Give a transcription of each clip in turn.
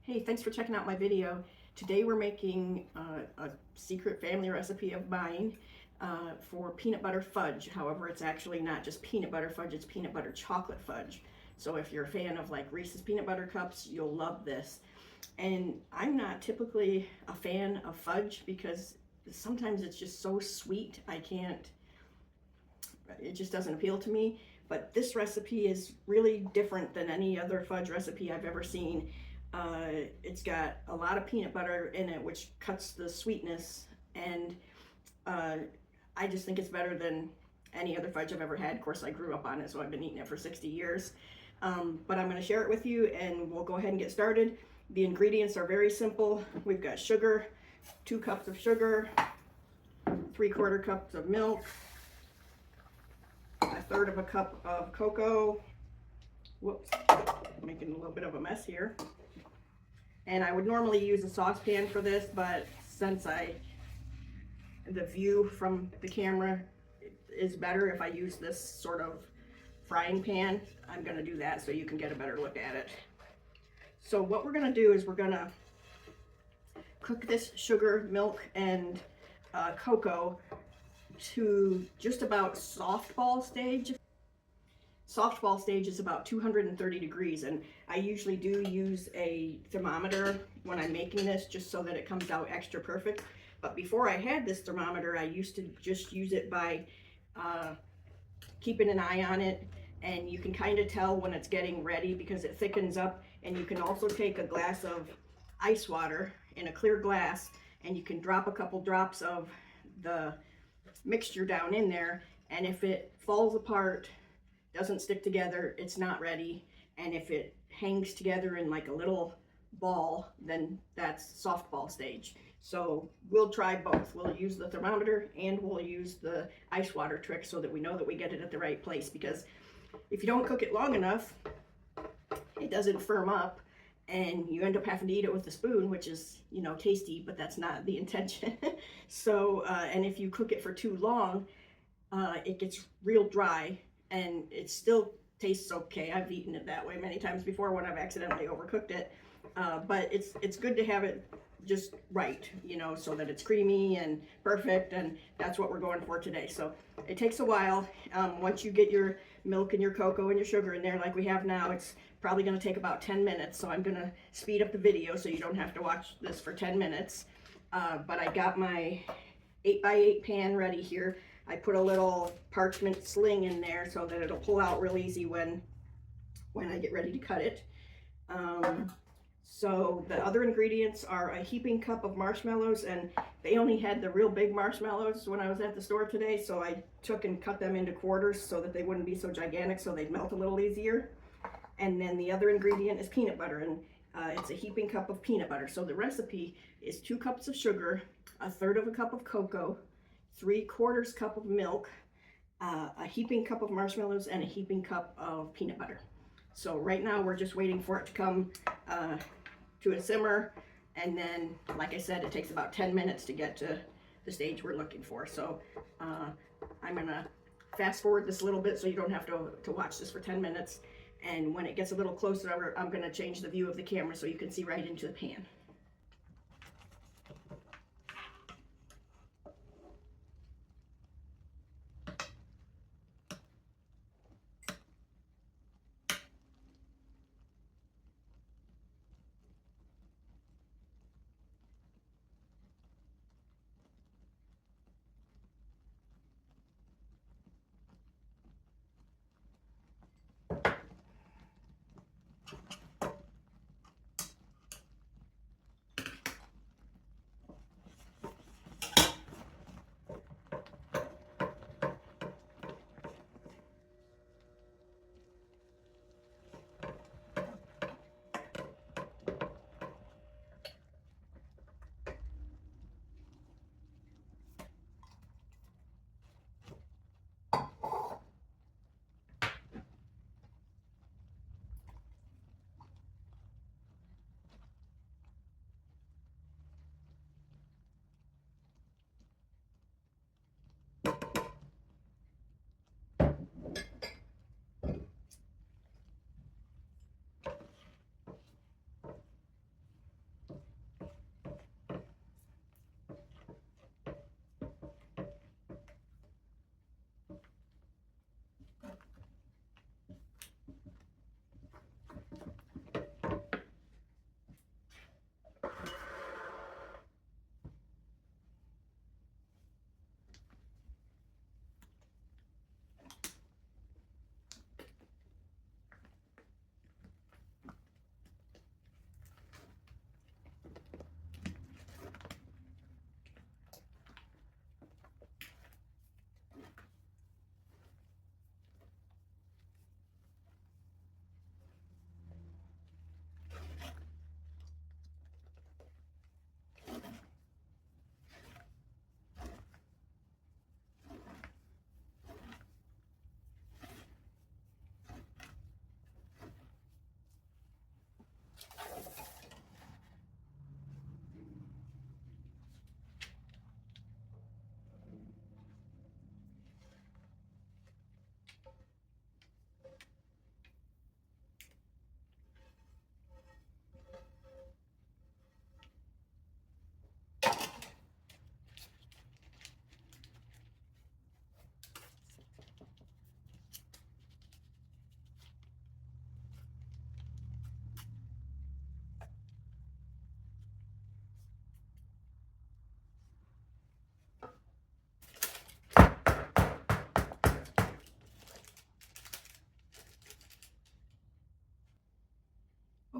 Hey, thanks for checking out my video. Today we're making a secret family recipe of mine for peanut butter fudge. However, it's actually not just peanut butter fudge, it's peanut butter chocolate fudge. So if you're a fan of like Reese's peanut butter cups, you'll love this. And I'm not typically a fan of fudge because sometimes it's just so sweet, it just doesn't appeal to me. But this recipe is really different than any other fudge recipe I've ever seen. It's got a lot of peanut butter in it, which cuts the sweetness, and I just think it's better than any other fudge I've ever had. Of course, I grew up on it, so I've been eating it for 60 years. But I'm going to share it with you, and we'll go ahead and get started. The ingredients are very simple. We've got sugar, 2 cups of sugar, 3/4 cups of milk, 1/3 of a cup of cocoa. Whoops, making a little bit of a mess here. And I would normally use a saucepan for this, but since the view from the camera is better if I use this sort of frying pan, I'm gonna do that so you can get a better look at it. So what we're gonna do is we're gonna cook this sugar, milk, and cocoa to just about softball stage. Softball stage is about 230 degrees, and I usually do use a thermometer when I'm making this just so that it comes out extra perfect. But before I had this thermometer, I used to just use it by keeping an eye on it, and you can kind of tell when it's getting ready because it thickens up. And you can also take a glass of ice water in a clear glass, and you can drop a couple drops of the mixture down in there, and if it falls apart, doesn't stick together, it's not ready. And if it hangs together in like a little ball, then that's softball stage. So we'll try both. We'll use the thermometer and we'll use the ice water trick so that we know that we get it at the right place, because if you don't cook it long enough, it doesn't firm up and you end up having to eat it with a spoon, which is, you know, tasty, but that's not the intention. So, and if you cook it for too long, it gets real dry, and it still tastes okay. I've eaten it that way many times before when I've accidentally overcooked it. But it's good to have it just right, you know, so that it's creamy and perfect, and that's what we're going for today. So it takes a while. Once you get your milk and your cocoa and your sugar in there like we have now, it's probably going to take about 10 minutes. So I'm going to speed up the video so you don't have to watch this for 10 minutes. But I got my 8x8 pan ready here. I put a little parchment sling in there so that it'll pull out real easy when I get ready to cut it. So the other ingredients are a heaping cup of marshmallows, and they only had the real big marshmallows when I was at the store today, so I took and cut them into quarters so that they wouldn't be so gigantic, so they'd melt a little easier. And then the other ingredient is peanut butter, and it's a heaping cup of peanut butter. So the recipe is 2 cups of sugar, 1/3 of a cup of cocoa, 3/4 cup of milk, a heaping cup of marshmallows, and a heaping cup of peanut butter. So right now we're just waiting for it to come to a simmer, and then, like I said, it takes about 10 minutes to get to the stage we're looking for. So I'm gonna fast forward this a little bit so you don't have to watch this for 10 minutes. And when it gets a little closer, I'm gonna change the view of the camera so you can see right into the pan.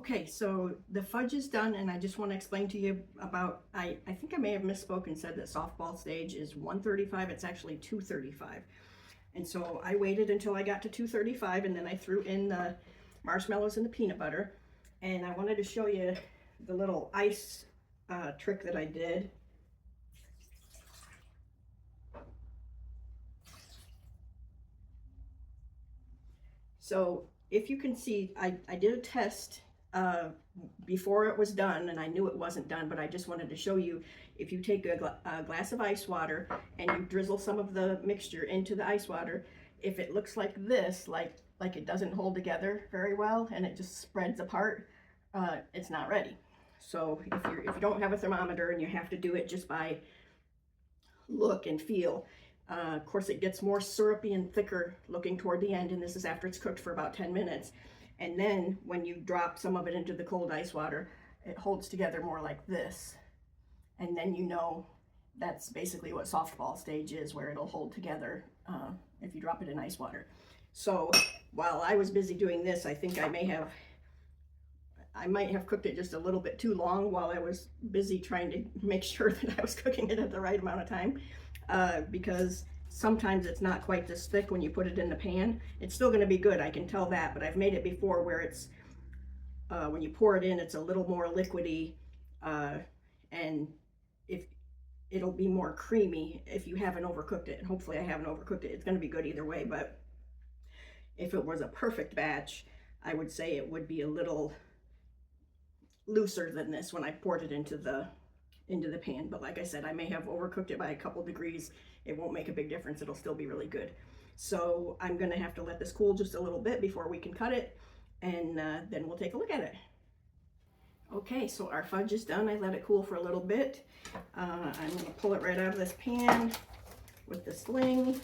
Okay, so the fudge is done, and I just want to explain to you about, I think I may have misspoke and said that softball stage is 135. It's actually 235. And so I waited until I got to 235, and then I threw in the marshmallows and the peanut butter. And I wanted to show you the little ice trick that I did. So if you can see, I did a test before it was done, and I knew it wasn't done, but I just wanted to show you, if you take a glass of ice water and you drizzle some of the mixture into the ice water, if it looks like this, like it doesn't hold together very well and it just spreads apart, it's not ready. So if you don't have a thermometer and you have to do it just by look and feel, of course it gets more syrupy and thicker looking toward the end, and this is after it's cooked for about 10 minutes. And then when you drop some of it into the cold ice water, it holds together more like this. And then you know that's basically what softball stage is, where it'll hold together if you drop it in ice water. So while I was busy doing this, I think I might have cooked it just a little bit too long while I was busy trying to make sure that I was cooking it at the right amount of time, because sometimes it's not quite this thick when you put it in the pan. It's still going to be good, I can tell that, but I've made it before where it's, when you pour it in, it's a little more liquidy, and if it'll be more creamy if you haven't overcooked it. And hopefully I haven't overcooked it. It's going to be good either way, but if it was a perfect batch, I would say it would be a little looser than this when I poured it into the pan. But like I said, I may have overcooked it by a couple degrees. It won't make a big difference. It'll still be really good. So I'm gonna have to let this cool just a little bit before we can cut it, and then we'll take a look at it. Okay, so our fudge is done. I let it cool for a little bit. I'm gonna pull it right out of this pan with the sling,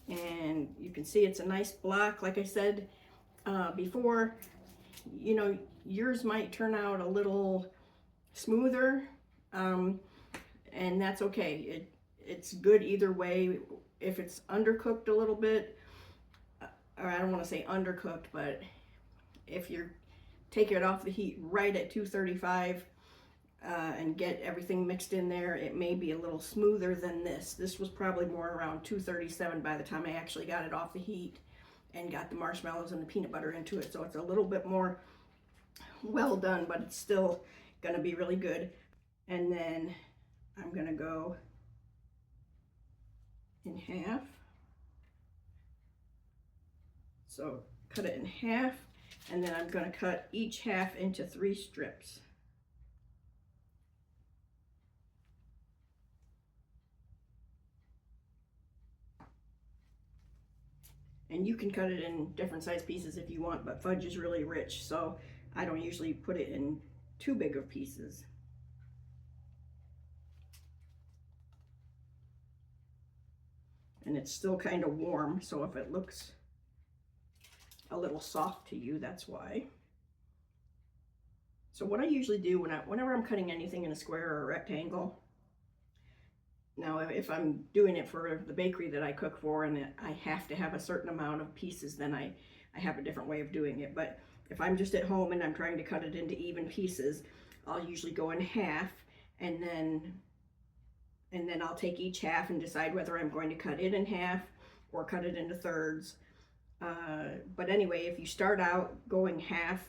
and you can see it's a nice block. Like I said before, you know, yours might turn out a little smoother, and that's okay. It's good either way. If it's undercooked a little bit, or I don't want to say undercooked, but if you're taking it off the heat right at 235 and get everything mixed in there, it may be a little smoother than this. This was probably more around 237 by the time I actually got it off the heat and got the marshmallows and the peanut butter into it. So it's a little bit more well done, but it's still gonna be really good. And then I'm gonna go in half. So cut it in half, and then I'm gonna cut each half into 3 strips. And you can cut it in different size pieces if you want, but fudge is really rich, so I don't usually put it in too big of pieces. And it's still kind of warm, so if it looks a little soft to you, that's why. So what I usually do whenever I'm cutting anything in a square or a rectangle, now if I'm doing it for the bakery that I cook for and I have to have a certain amount of pieces, then I have a different way of doing it. But if I'm just at home and I'm trying to cut it into even pieces, I'll usually go in half, and then I'll take each half and decide whether I'm going to cut it in half or cut it into thirds. But anyway, if you start out going half,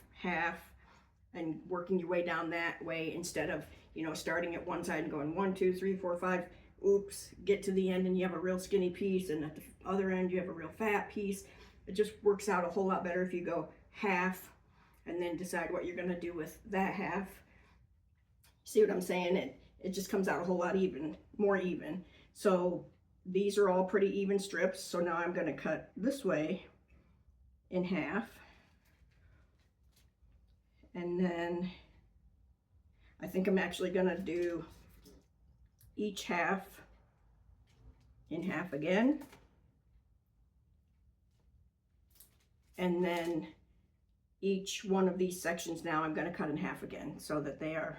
and working your way down that way, instead of, you know, starting at one side and going 1, 2, 3, 4, 5, oops, get to the end and you have a real skinny piece, and at the other end you have a real fat piece. It just works out a whole lot better if you go half and then decide what you're gonna do with that half. See what I'm saying? It just comes out a whole lot more even. So these are all pretty even strips. So now I'm gonna cut this way in half. And then I think I'm actually gonna do each half in half again. And then each one of these sections now I'm gonna cut in half again, so that they are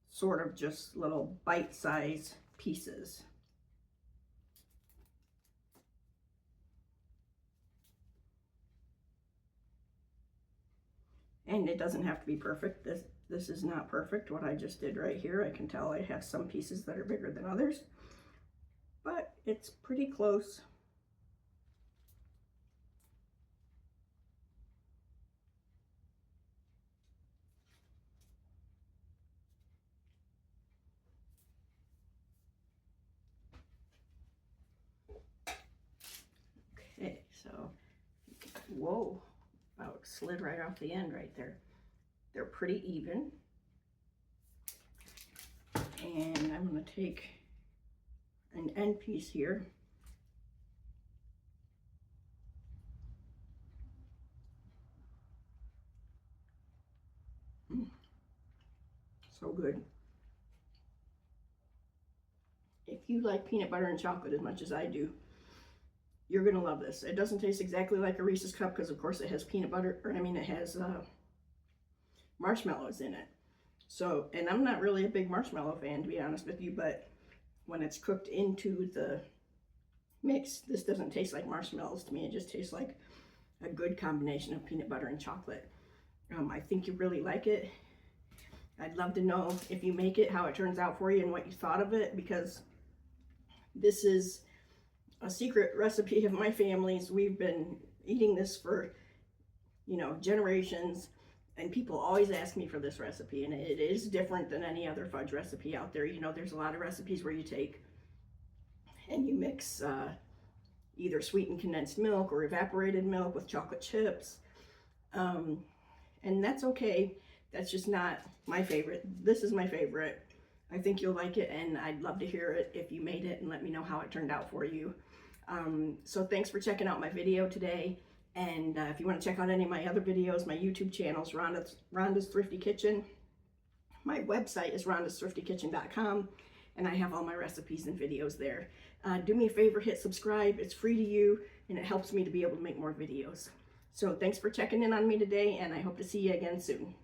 sort of just little bite-sized pieces. And it doesn't have to be perfect. This is not perfect, what I just did right here. I can tell I have some pieces that are bigger than others, but it's pretty close. Okay, so, whoa, about slid right off the end right there. They're pretty even. And I'm going to take an end piece here. So good. If you like peanut butter and chocolate as much as I do, you're going to love this. It doesn't taste exactly like a Reese's cup because, of course, it has peanut butter, or I mean, it has marshmallows in it. So, and I'm not really a big marshmallow fan, to be honest with you, but when it's cooked into the mix, this doesn't taste like marshmallows to me. It just tastes like a good combination of peanut butter and chocolate. I think you really like it. I'd love to know if you make it, how it turns out for you and what you thought of it, because this is a secret recipe of my family's. We've been eating this for, you know, generations, and people always ask me for this recipe, and it is different than any other fudge recipe out there. You know, there's a lot of recipes where you take and you mix either sweetened condensed milk or evaporated milk with chocolate chips, and that's okay. That's just not my favorite. This is my favorite. I think you'll like it, and I'd love to hear it if you made it and let me know how it turned out for you. So thanks for checking out my video today. And if you want to check out any of my other videos, my YouTube channel is Rhonda's Thrifty Kitchen. My website is rhondasthriftykitchen.com, and I have all my recipes and videos there. Do me a favor, hit subscribe. It's free to you, and it helps me to be able to make more videos. So thanks for checking in on me today, and I hope to see you again soon.